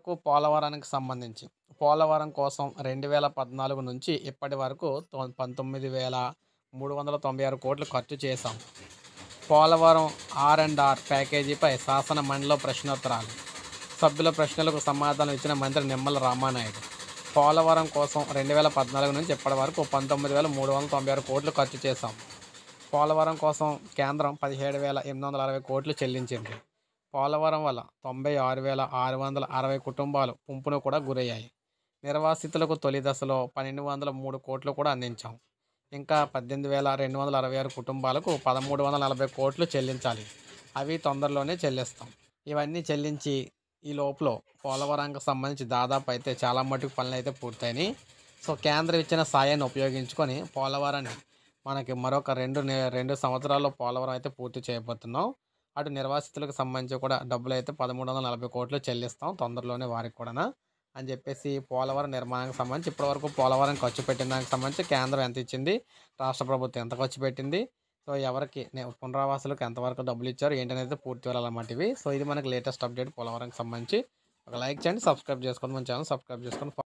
వరకు పోలవరానికి సంబంధించి పోలవరం కోసం 2014 నుంచి ఇప్పటి వరకు 19,396 కోట్లు ఖర్చు చేశాం. పోలవరం ఆర్&ఆర్ ప్యాకేజీపై శాసన మండలిలో ప్రశ్నోత్తరాలు. సభ్యుల ప్రశ్నలకు సమాధానం ఇచ్చిన మంత్రి నిమ్మల రామానాయుడు. పోలవరం కోసం 2014 నుంచి ఇప్పటి వరకు 19,396 కోట్లు ఖర్చు చేశాం. పోలవరం కోసం కేంద్రం 17,860 కోట్లు చెల్లించింది. పోలవరం వల్ల 96,660 కుటుంబాలు ముంపును కూడా గురయ్యాయి. నిర్వాసితులకు తొలి దశలో 1,203 కోట్లు కూడా అందించాం. ఇంకా 18,266 కుటుంబాలకు 1,340 కోట్లు చెల్లించాలి. అవి తొందరలోనే చెల్లిస్తాం. ఇవన్నీ చెల్లించి ఈ లోపల పోలవరానికి సంబంధించి దాదాపు అయితే చాలా మటుకు పనులు అయితే పూర్తయినాయి. సో కేంద్రం ఇచ్చిన సాయాన్ని ఉపయోగించుకొని పోలవరాన్ని మనకి మరొక 2 సంవత్సరాల్లో పోలవరం అయితే పూర్తి చేయబోతున్నాం. అటు నిర్వాసితులకు సంబంధించి కూడా డబ్బులు అయితే 1,340 కోట్లు చెల్లిస్తాం తొందరలోనే వారికి కూడా అని చెప్పేసి పోలవరం నిర్మాణానికి సంబంధించి ఇప్పటివరకు పోలవరం ఖర్చు పెట్టిన దానికి సంబంధించి కేంద్రం ఎంత ఇచ్చింది, రాష్ట్ర ప్రభుత్వం ఎంత ఖర్చు పెట్టింది, సో ఎవరికి పునరావాసులకు ఎంతవరకు డబ్బులు ఇచ్చారు ఏంటనేది పూర్తి వివరాలన్నమాట ఇవి. సో ఇది మనకి లేటెస్ట్ అప్డేట్ పోలవరంకి సంబంధించి. ఒక లైక్ చేయండి, సబ్స్క్రైబ్ చేసుకోండి, మన ఛానల్ సబ్స్క్రైబ్ చేసుకోండి.